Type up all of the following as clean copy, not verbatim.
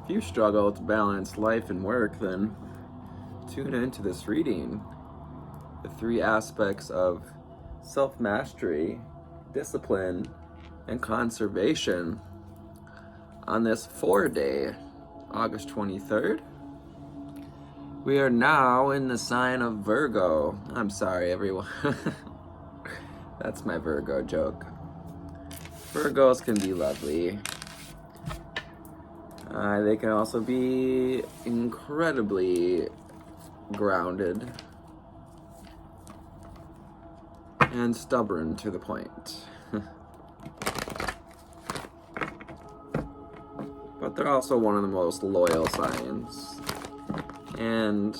If you struggle to balance life and work, then tune into this reading. The 3 aspects of self-mastery, discipline, and conservation on this 4-day, August 23rd. We are now in the sign of Virgo. I'm sorry, everyone. That's my Virgo joke. Virgos can be lovely. They can also be incredibly grounded and stubborn to the point. But they're also one of the most loyal signs. And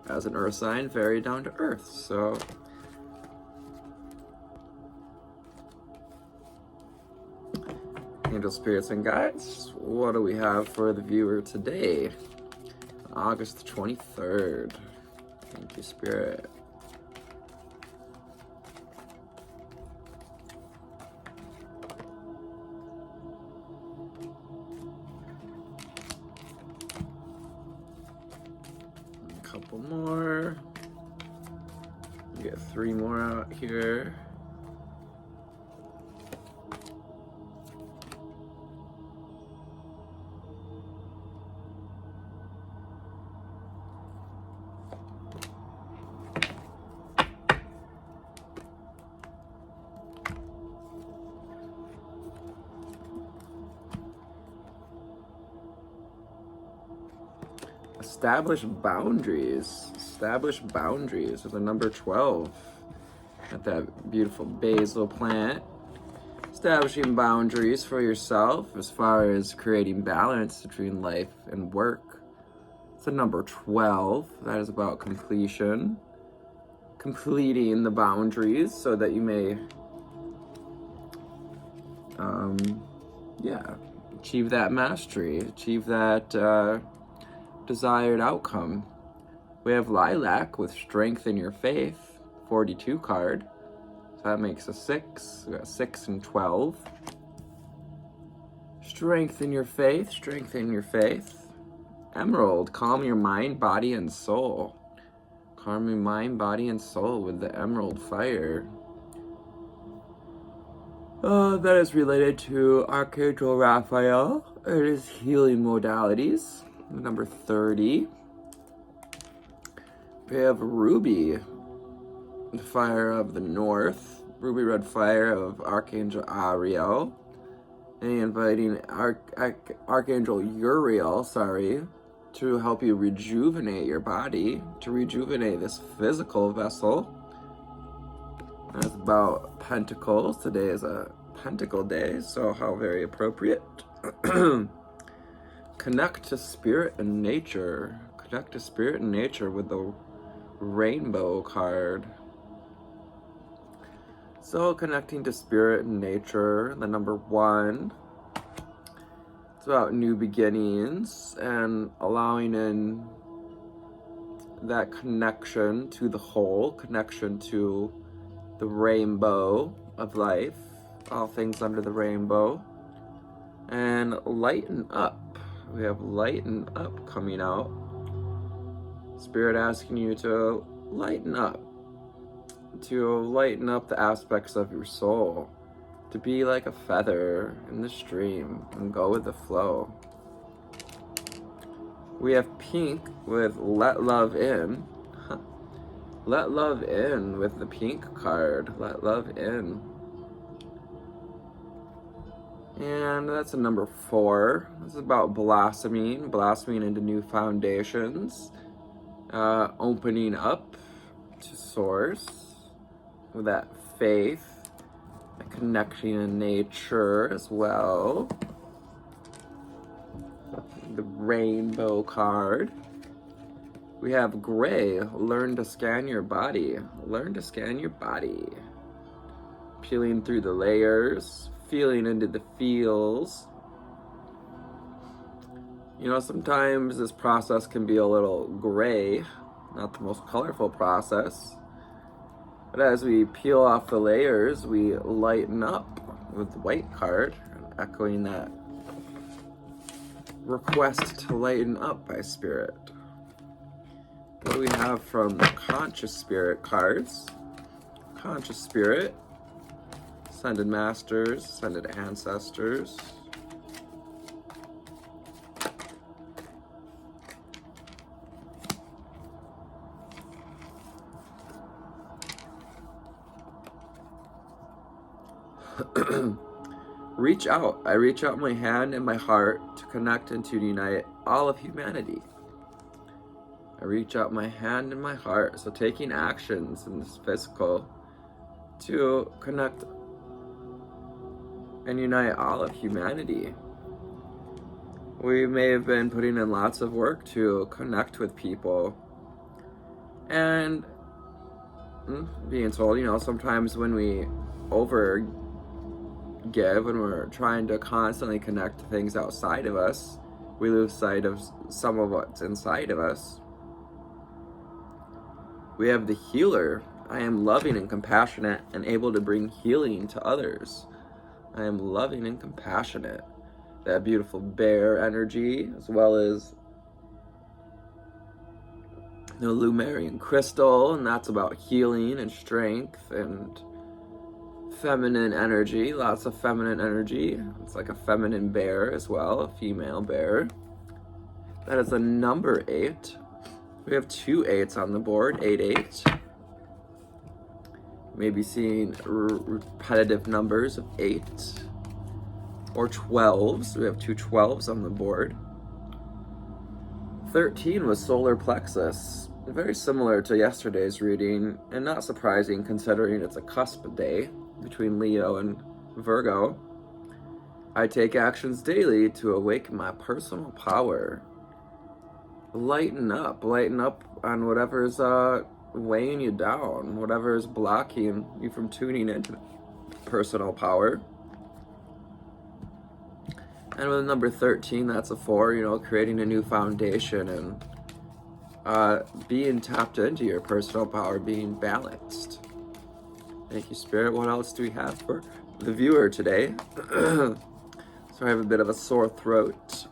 as an earth sign, very down to earth. So angel spirits and guides, what do we have for the viewer today? August 23rd. Thank you, Spirit. A couple more. Get 3 more out here. Establish boundaries. Establish boundaries with the number 12. Got that beautiful basil plant. Establishing boundaries for yourself as far as creating balance between life and work. It's the number 12. That is about completion. Completing the boundaries so that you may achieve that mastery, achieve that desired outcome. We have Lilac with Strength in Your Faith, 42 card. So that makes a 6. We got 6 and 12. Strengthen your faith, strengthen your faith. Emerald, calm your mind, body, and soul. Calm your mind, body, and soul with the emerald fire. That is related to Archangel Raphael. It is healing modalities. Number 30. We have Ruby, the fire of the north. Ruby red fire of Archangel Ariel. And inviting Archangel Uriel, to help you rejuvenate your body, to rejuvenate this physical vessel. That's about Pentacles. Today is a Pentacle day, so how very appropriate. Connect to spirit and nature. Connect to spirit and nature with the rainbow card. So connecting to spirit and nature, the number 1. It's about new beginnings and allowing in that connection to the whole, connection to the rainbow of life, all things under the rainbow. And lighten up. We have lighten up coming out. Spirit asking you to lighten up the aspects of your soul, to be like a feather in the stream and go with the flow. We have pink with Let Love In. Let love in with the pink card. Let love in. And that's a number 4. This is about blossoming into new foundations, opening up to source with that faith, a connection in nature as well. The rainbow card. We have gray, learn to scan your body. Learn to scan your body. Peeling through the layers, feeling into the feels. You know, sometimes this process can be a little gray, not the most colorful process. But as we peel off the layers, we lighten up with the white card, echoing that request to lighten up by Spirit. What do we have from the Conscious Spirit cards? Conscious Spirit, Ascended Masters, Ascended Ancestors. Reach out. I reach out my hand and my heart to connect and to unite all of humanity. I reach out my hand and my heart, so taking actions in this physical to connect and unite all of humanity. We may have been putting in lots of work to connect with people and being told, sometimes when we overgive, when we're trying to constantly connect to things outside of us, we lose sight of some of what's inside of us. We have the healer. I am loving and compassionate and able to bring healing to others. I am loving and compassionate. That beautiful bear energy, as well as the Lumerian crystal, and that's about healing and strength and feminine energy. Lots of feminine energy. It's like a feminine bear as well, a female bear. That is a number 8. We have 2 8s on the board, 8. Maybe seeing repetitive numbers of 8 or 12s. We have 2 12s on the board. 13 was solar plexus, very similar to yesterday's reading, and not surprising considering it's a cusp day between Leo and Virgo. I take actions daily to awaken my personal power. Lighten up on whatever's weighing you down, whatever is blocking you from tuning into personal power. And with number 13, that's a 4, creating a new foundation and being tapped into your personal power, being balanced. Thank you, Spirit. What else do we have for the viewer today? So I have a bit of a sore throat.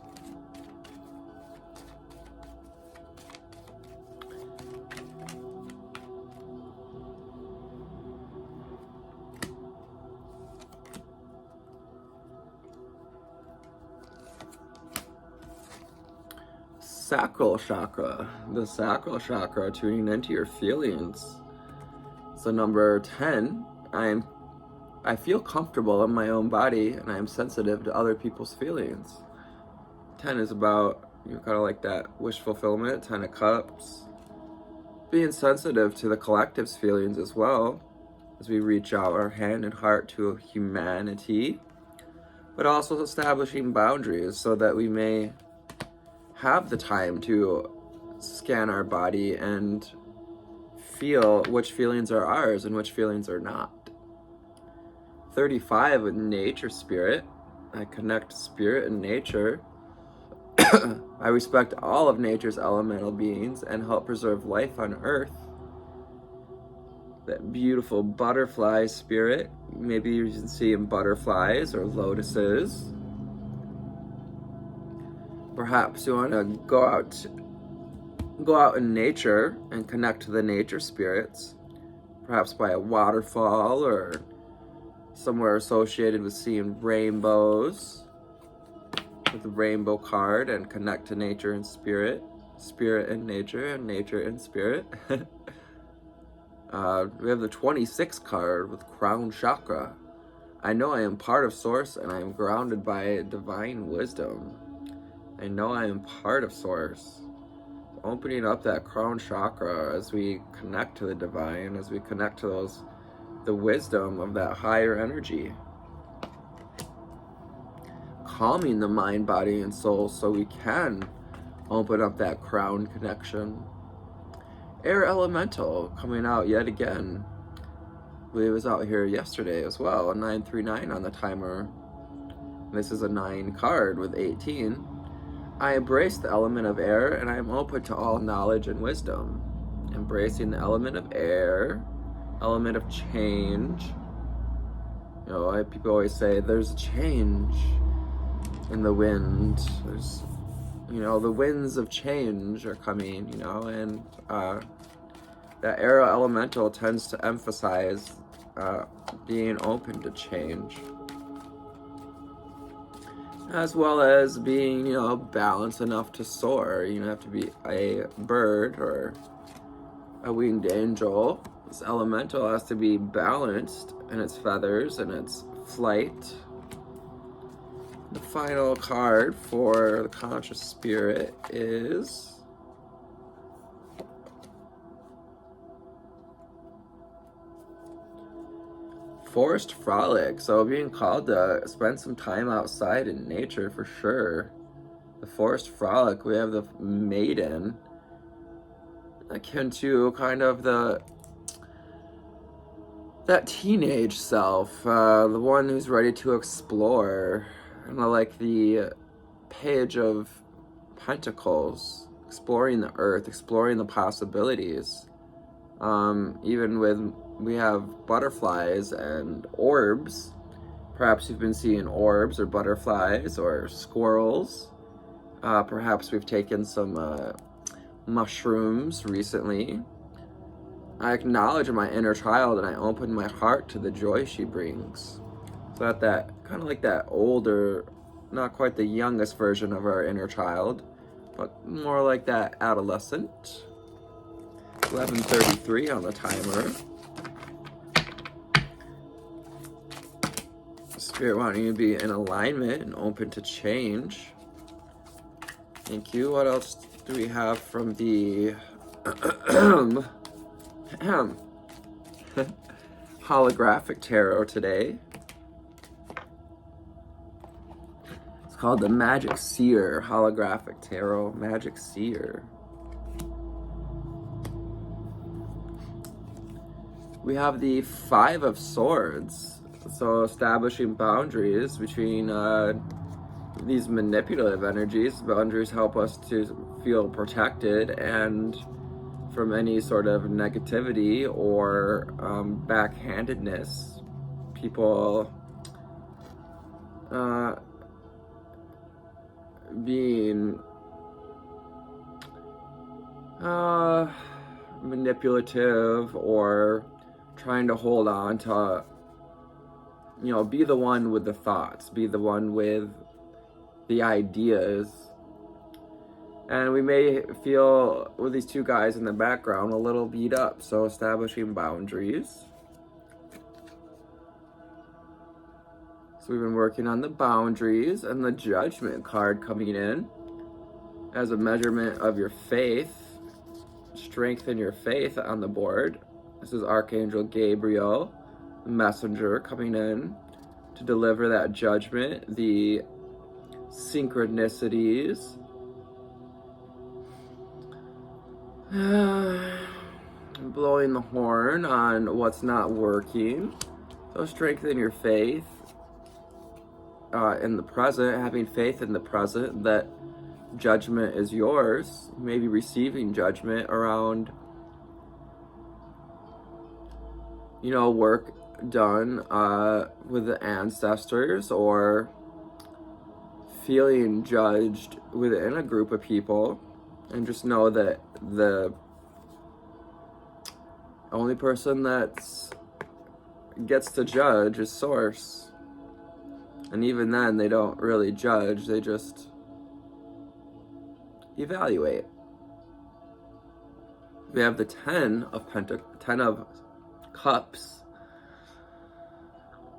Sacral chakra. The sacral chakra, tuning into your feelings. So number 10, I feel comfortable in my own body and I am sensitive to other people's feelings. 10 is about, kind of like that wish fulfillment, 10 of cups. Being sensitive to the collective's feelings as well, as we reach out our hand and heart to humanity, but also establishing boundaries so that we may have the time to scan our body and feel which feelings are ours and which feelings are not. 35 with nature spirit. I connect spirit and nature. I respect all of nature's elemental beings and help preserve life on earth. That beautiful butterfly spirit. Maybe you can see in butterflies or lotuses. Perhaps you want to go out in nature and connect to the nature spirits, perhaps by a waterfall or somewhere associated with seeing rainbows with the rainbow card, and connect to nature and spirit and nature and spirit. We have the 26 card with crown chakra. I know I am part of source and I am grounded by divine wisdom. I know I am part of source. Opening up that crown chakra as we connect to the divine, as we connect to the wisdom of that higher energy. Calming the mind, body, and soul so we can open up that crown connection. Air elemental coming out yet again. I believe it was out here yesterday as well, a 939 on the timer. This is a 9 card with 18. I embrace the element of air and I am open to all knowledge and wisdom. Embracing the element of air, element of change. People always say there's a change in the wind. There's you know, the winds of change are coming, you know, and that arrow elemental tends to emphasize being open to change, as well as being, you know, balanced enough to soar. You don't have to be a bird or a winged angel. This elemental has to be balanced in its feathers and its flight. The final card for the conscious spirit is Forest Frolic. So being called to spend some time outside in nature for sure. The Forest Frolic, we have the maiden, akin to kind of that teenage self, the one who's ready to explore. And I like the Page of Pentacles, exploring the earth, exploring the possibilities. Even with, we have butterflies and orbs. Perhaps you've been seeing orbs or butterflies or squirrels. Perhaps we've taken some mushrooms recently. I acknowledge my inner child and I open my heart to the joy she brings. So that kind of like that older, not quite the youngest version of our inner child, but more like that adolescent. 11:33 on the timer. Spirit wanting you to be in alignment and open to change. Thank you. What else do we have from the holographic tarot today? It's called the Magic Seer holographic tarot. Magic Seer. We have the Five of Swords. So establishing boundaries between these manipulative energies. Boundaries help us to feel protected and from any sort of negativity or backhandedness. People being manipulative or trying to hold on to, you know, be the one with the thoughts, be the one with the ideas. And we may feel, with these two guys in the background, a little beat up. So establishing boundaries. So we've been working on the boundaries, and the Judgment card coming in as a measurement of your faith. Strengthen your faith on the board. This is Archangel Gabriel, the messenger, coming in to deliver that judgment, the synchronicities. Blowing the horn on what's not working. So strengthen your faith in the present, having faith in the present that judgment is yours. Maybe receiving judgment around, you know, work done with the ancestors, or feeling judged within a group of people. And just know that the only person that gets to judge is Source. And even then, they don't really judge, they just evaluate. We have the 10 of Cups.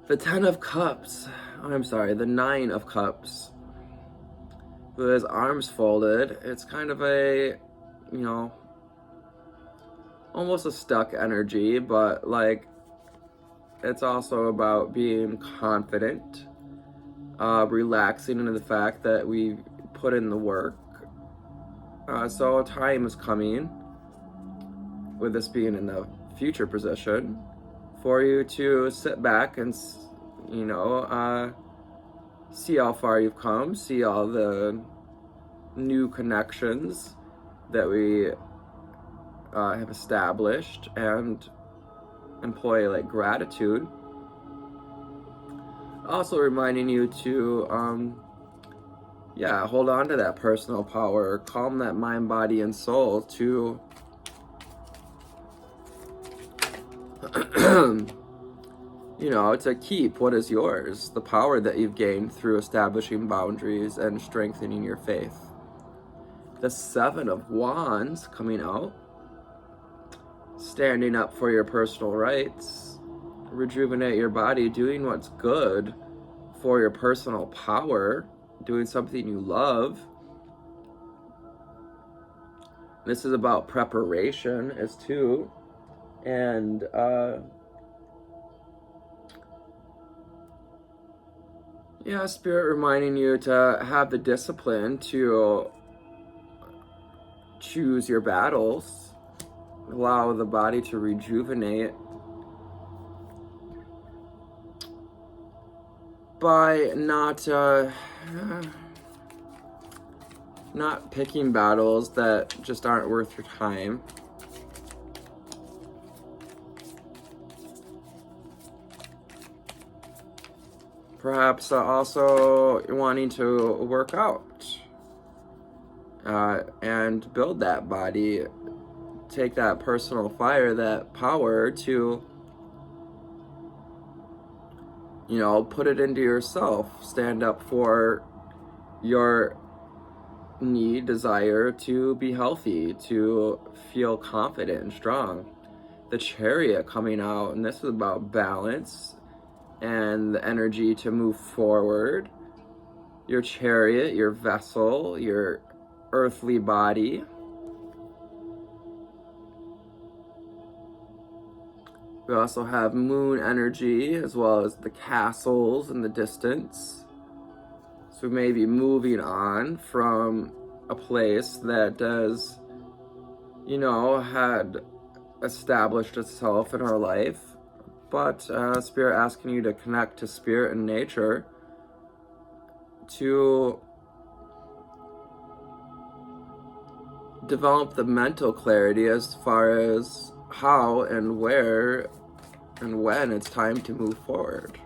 The 10 of Cups. I'm sorry, the 9 of Cups. With his arms folded, it's kind of a, you know, almost a stuck energy, but like, it's also about being confident, relaxing into the fact that we put in the work. So time is coming, with this being in the future position, for you to sit back and, you know, see how far you've come, see all the new connections that we have established, and employ like gratitude. Also reminding you to yeah, hold on to that personal power, calm that mind, body, and soul to to keep what is yours, the power that you've gained through establishing boundaries and strengthening your faith. The Seven of Wands coming out, standing up for your personal rights, rejuvenate your body, doing what's good for your personal power, doing something you love. This is about preparation as too, and Spirit reminding you to have the discipline to choose your battles, allow the body to rejuvenate by not picking battles that just aren't worth your time. Perhaps also wanting to work out and build that body, take that personal fire, that power to, put it into yourself, stand up for your desire to be healthy, to feel confident and strong. The Chariot coming out, and this is about balance and the energy to move forward. Your chariot, your vessel, your earthly body. We also have moon energy, as well as the castles in the distance. So we may be moving on from a place that has, had established itself in our life. But Spirit asking you to connect to Spirit and nature to develop the mental clarity as far as how and where and when it's time to move forward.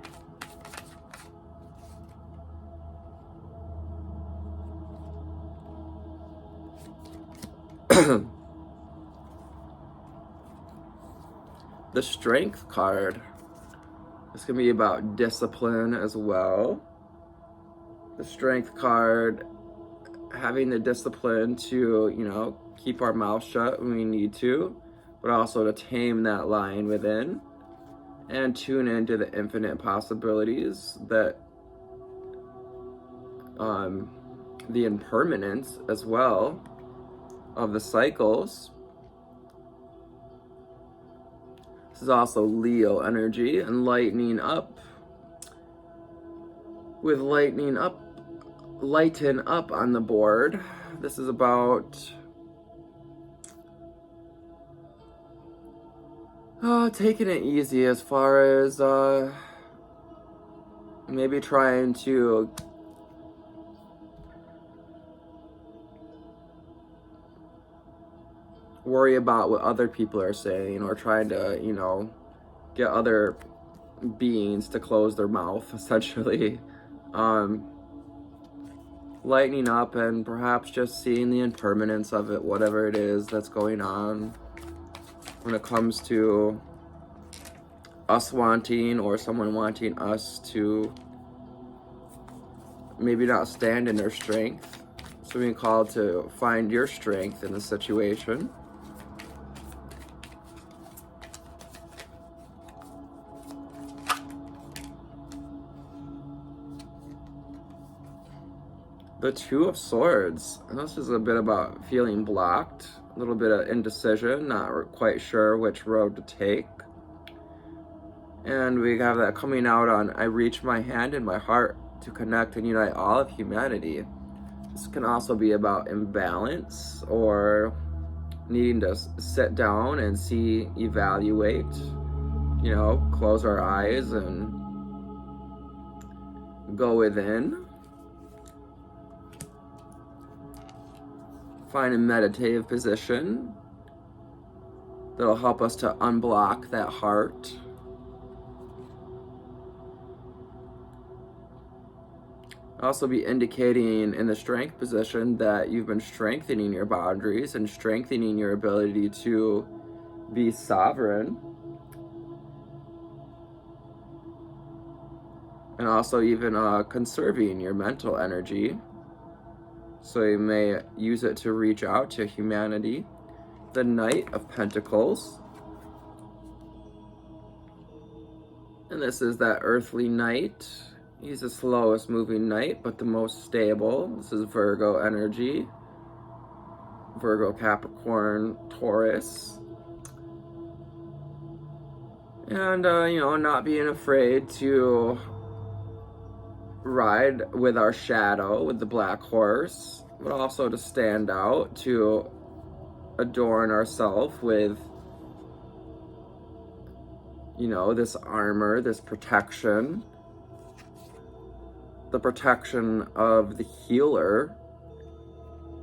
The Strength card. It's going to be about discipline as well. The Strength card, having the discipline to, keep our mouth shut when we need to, but also to tame that lion within and tune into the infinite possibilities that the impermanence as well of the cycles. This is also Leo energy, and lightening up. With lighten up on the board. This is about taking it easy as far as maybe trying to worry about what other people are saying, or trying to, get other beings to close their mouth, essentially. Lightening up and perhaps just seeing the impermanence of it, whatever it is that's going on when it comes to us wanting or someone wanting us to maybe not stand in their strength. So being called to find your strength in the situation. The Two of Swords. And this is a bit about feeling blocked, a little bit of indecision, not quite sure which road to take. And we have that coming out on I reach my hand and my heart to connect and unite all of humanity. This can also be about imbalance or needing to sit down and evaluate, close our eyes and go within. Find a meditative position that'll help us to unblock that heart. Also be indicating in the strength position that you've been strengthening your boundaries and strengthening your ability to be sovereign. And also even conserving your mental energy. So you may use it to reach out to humanity. The Knight of Pentacles. And this is that earthly knight. He's the slowest moving knight, but the most stable. This is Virgo energy. Virgo, Capricorn, Taurus. And, not being afraid to ride with our shadow, with the black horse, but also to stand out, to adorn ourselves with, this armor, this protection, the protection of the healer.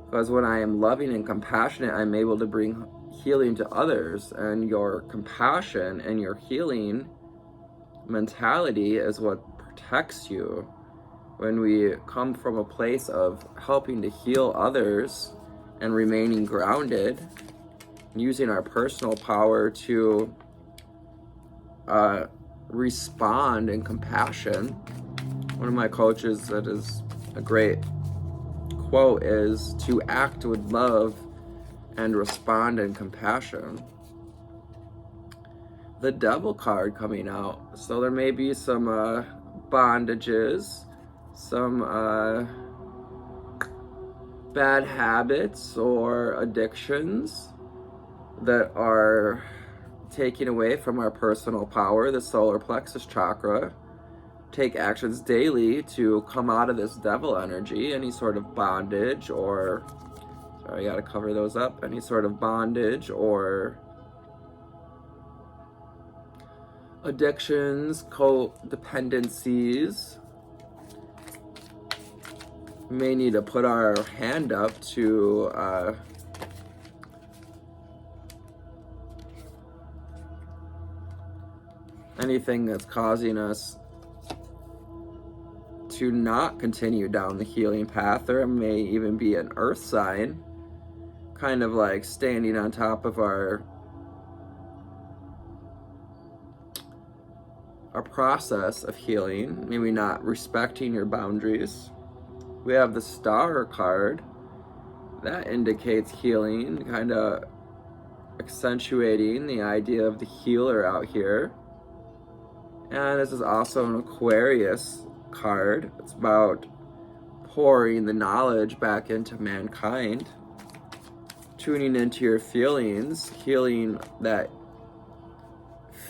Because when I am loving and compassionate, I'm able to bring healing to others, and your compassion and your healing mentality is what protects you. When we come from a place of helping to heal others and remaining grounded, using our personal power to respond in compassion. One of my coaches, that is a great quote, is to act with love and respond in compassion. The Devil card coming out. So there may be some bondages, some bad habits or addictions that are taking away from our personal power, the solar plexus chakra. Take actions daily to come out of this devil energy, any sort of bondage or, sorry, I gotta cover those up, any sort of bondage or addictions, codependencies. We may need to put our hand up to anything that's causing us to not continue down the healing path. There may even be an earth sign, kind of like standing on top of our process of healing, maybe not respecting your boundaries. We have the Star card. That indicates healing, kind of accentuating the idea of the healer out here. And this is also an Aquarius card. It's about pouring the knowledge back into mankind, tuning into your feelings, healing that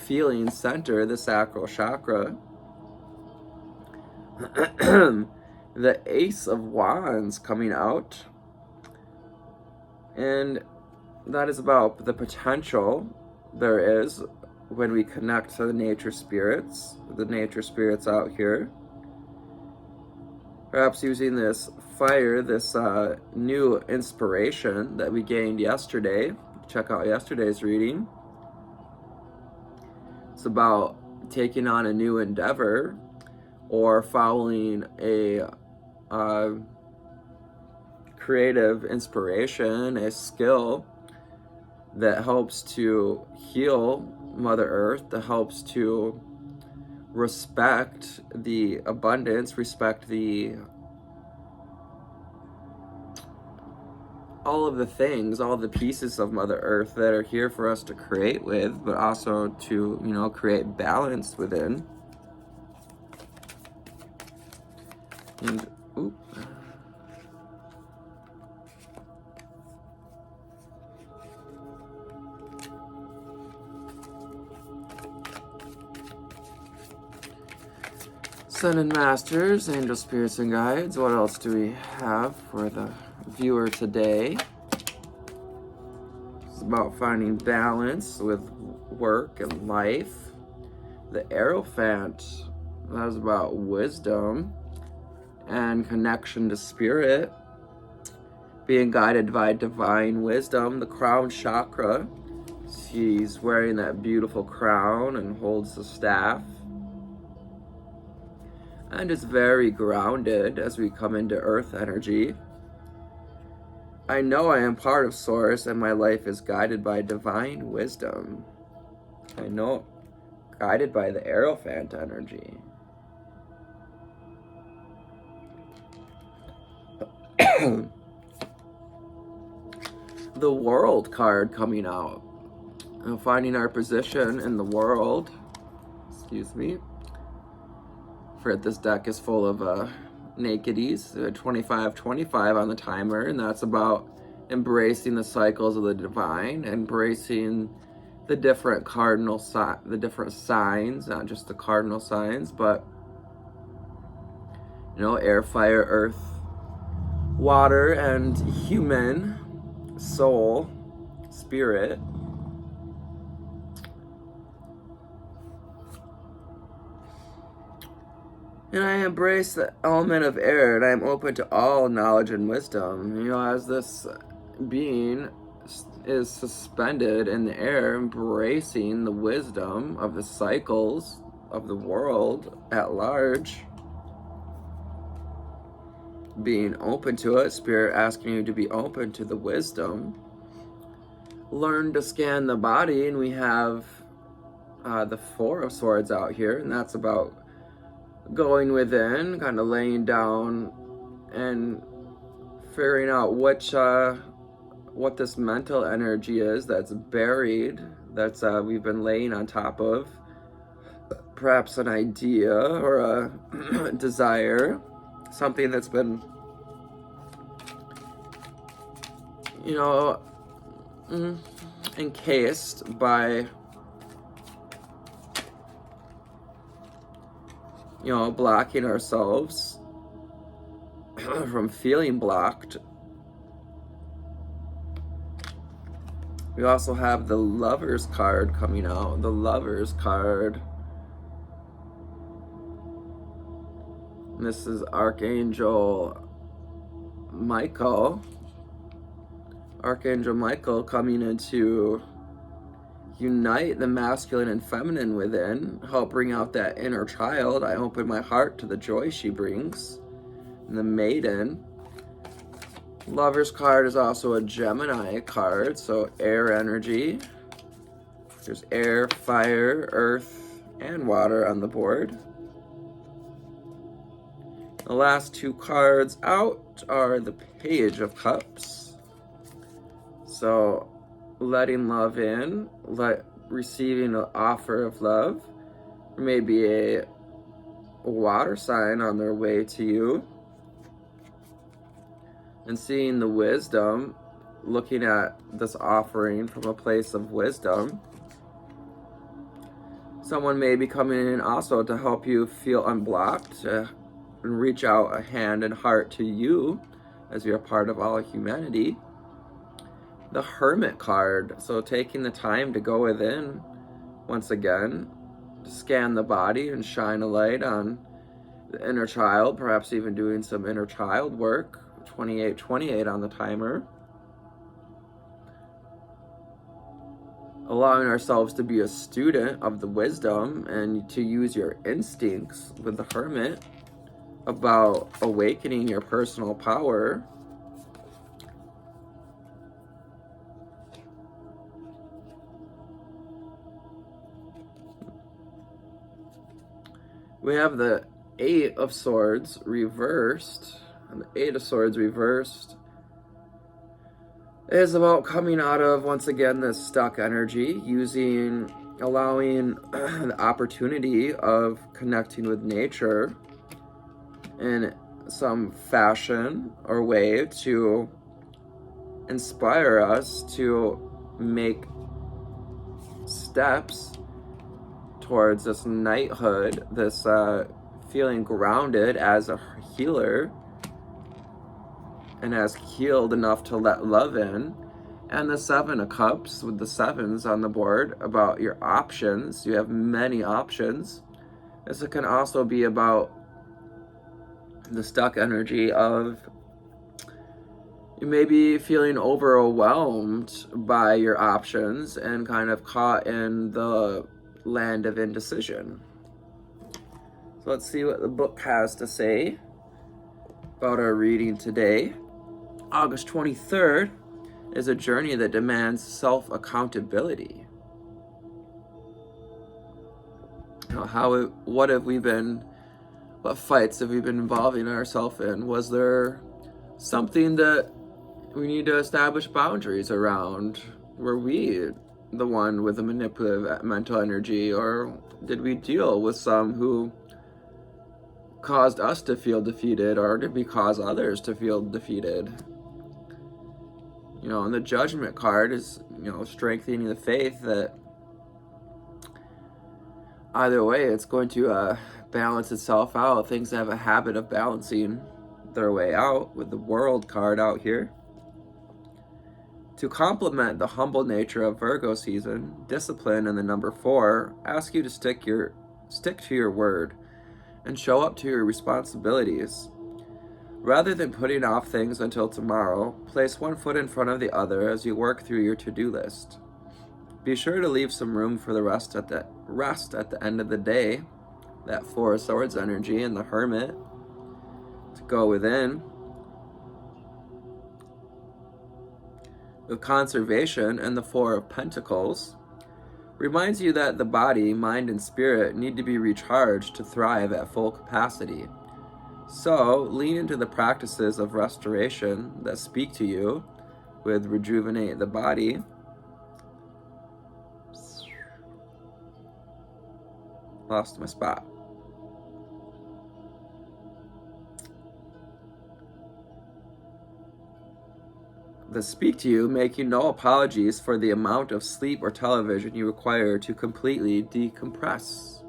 feeling center, the sacral chakra. The Ace of Wands coming out, and that is about the potential there is when we connect to the nature spirits out here. Perhaps using this fire, this new inspiration that we gained yesterday. Check out yesterday's reading. It's about taking on a new endeavor or following a creative inspiration, a skill that helps to heal Mother Earth, that helps to respect the abundance, respect the all of the things, all of the pieces of Mother Earth that are here for us to create with, but also to, create balance within. And, Sun and Masters, Angel Spirits and Guides, what else do we have for the viewer today? It's about finding balance with work and life. The Hierophant, that is about wisdom and connection to spirit, being guided by divine wisdom. The crown chakra, she's wearing that beautiful crown and holds the staff. and is very grounded as we come into earth energy. I know I am part of Source and my life is guided by divine wisdom. I know, guided by the Aerophant energy. The World card coming out. Finding our position in the world. Excuse me. For this deck is full of nakedies. 25-25 on the timer, and that's about embracing the cycles of the divine, embracing the different the different signs, not just the cardinal signs, but air, fire, earth, water, and human, soul, spirit. And I embrace the element of air, and I am open to all knowledge and wisdom. As this being is suspended in the air, embracing the wisdom of the cycles of the world at large, being open to it, Spirit asking you to be open to the wisdom. Learn to scan the body, and we have the Four of Swords out here, and that's about going within, kind of laying down and figuring out what this mental energy is that's buried, that's we've been laying on top of, perhaps an idea or a desire, something that's been encased by blocking ourselves from feeling blocked. We also have the Lovers card coming out. The Lovers card. And this is Archangel Michael. Archangel Michael coming in to unite the masculine and feminine within, help bring out that inner child. I open my heart to the joy she brings. And the Maiden. Lover's card is also a Gemini card, so air energy. There's air, fire, earth, and water on the board. The last two cards out are the Page of Cups. So letting love in, receiving an offer of love. Maybe a water sign on their way to you. And seeing the wisdom, looking at this offering from a place of wisdom. Someone may be coming in also to help you feel unblocked, and reach out a hand and heart to you as you're part of all humanity. The Hermit card, so taking the time to go within, once again, to scan the body and shine a light on the inner child, perhaps even doing some inner child work. 28-28 on the timer. Allowing ourselves to be a student of the wisdom and to use your instincts with the Hermit about awakening your personal power. We have the Eight of Swords reversed. And the Eight of Swords reversed is about coming out of, once again, this stuck energy, allowing the opportunity of connecting with nature in some fashion or way to inspire us to make steps towards this knighthood, this feeling grounded as a healer, and as healed enough to let love in. And the Seven of Cups with the sevens on the board about your options. You have many options. This can also be about the stuck energy of you may be feeling overwhelmed by your options and kind of caught in the land of indecision. So So let's see what the book has to say about our reading today. August 23rd is a journey that demands self-accountability. What fights have we been involving ourselves in? Was there something that we need to establish boundaries around? Were we the one with the manipulative mental energy, or did we deal with some who caused us to feel defeated, or did we cause others to feel defeated? And the Judgment card is, strengthening the faith that either way, it's going to balance itself out. Things have a habit of balancing their way out, with the World card out here. To complement the humble nature of Virgo season, discipline and the number 4 ask you to stick to your word and show up to your responsibilities. Rather than putting off things until tomorrow, place one foot in front of the other as you work through your to-do list. Be sure to leave some room for the rest at the end of the day. That 4 of Swords energy and the Hermit to go within. With Conservation and the 4 of Pentacles reminds you that the body, mind, and spirit need to be recharged to thrive at full capacity. So lean into the practices of restoration that speak to you with Rejuvenate the Body. Lost my spot. That speak to you, making no apologies for the amount of sleep or television you require to completely decompress.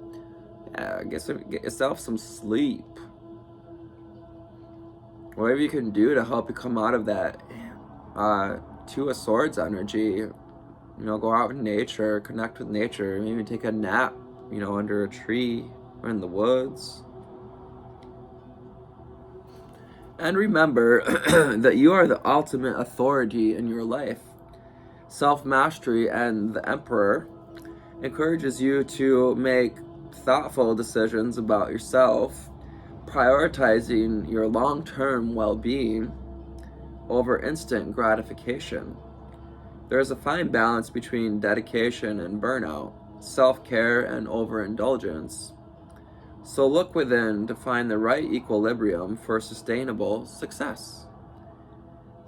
Yeah, get yourself some sleep. Whatever you can do to help you come out of that 2 of Swords energy. Go out in nature, connect with nature, maybe take a nap, under a tree or in the woods. And remember that you are the ultimate authority in your life. Self-mastery and the Emperor encourages you to make thoughtful decisions about yourself, prioritizing your long-term well-being over instant gratification. There is a fine balance between dedication and burnout, self-care and overindulgence. So look within to find the right equilibrium for sustainable success.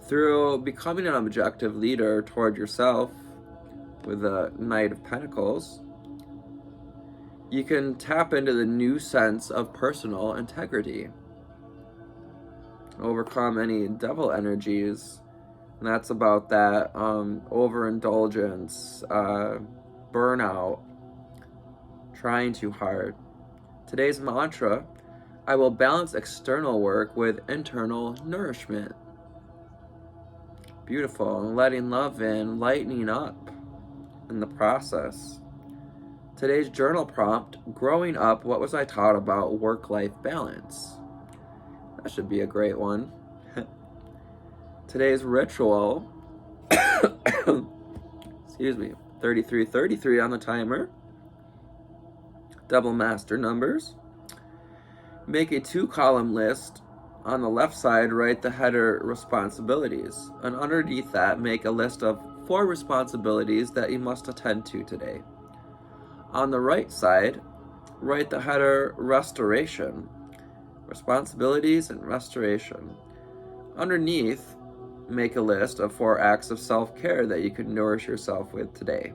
Through becoming an objective leader toward yourself with the Knight of Pentacles, you can tap into the new sense of personal integrity. Overcome any devil energies, and that's about that overindulgence, burnout, trying too hard. Today's mantra: I will balance external work with internal nourishment. Beautiful. And letting love in, lightening up in the process. Today's journal prompt: growing up, what was I taught about work-life balance? That should be a great one. Today's ritual, excuse me, 3333 on the timer. Double master numbers. Make a 2-column list. On the left side, write the header responsibilities. And underneath that, make a list of 4 responsibilities that you must attend to today. On the right side, write the header restoration. Responsibilities and restoration. Underneath, make a list of 4 acts of self-care that you can nourish yourself with today.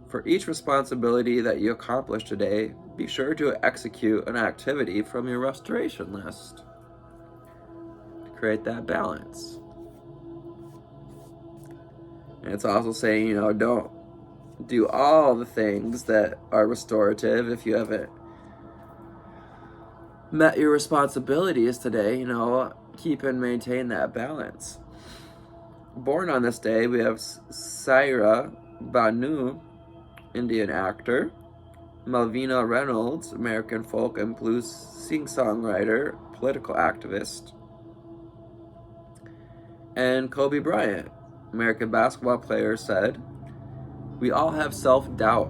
For each responsibility that you accomplish today, be sure to execute an activity from your restoration list to create that balance. And it's also saying, don't do all the things that are restorative if you haven't met your responsibilities today. Keep and maintain that balance. Born on this day, we have Saira Banu, Indian actor; Malvina Reynolds, American folk and blues sing-songwriter, political activist; and Kobe Bryant, American basketball player, said, "We all have self-doubt,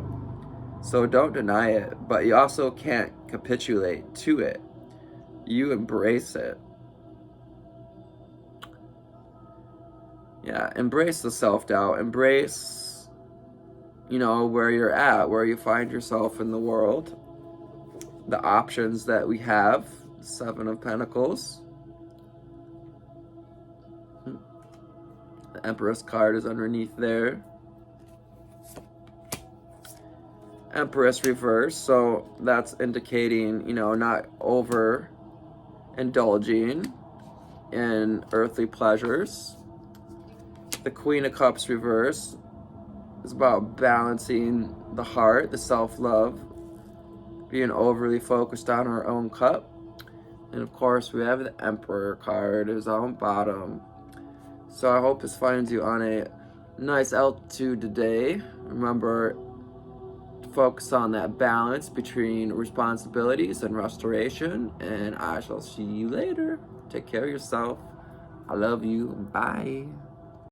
so don't deny it, but you also can't capitulate to it. You embrace it. Yeah, embrace the self-doubt. Embrace, where you're at, where you find yourself in the world. The options that we have. Seven of Pentacles. The Empress card is underneath there. Empress reverse, so that's indicating, not over indulging in earthly pleasures. The Queen of Cups reverse is about balancing the heart, the self-love, being overly focused on our own cup. And of course, we have the Emperor card is on bottom. So I hope this finds you on a nice altitude today. Remember, focus on that balance between responsibilities and restoration. And I shall see you later. Take care of yourself. I love you. Bye.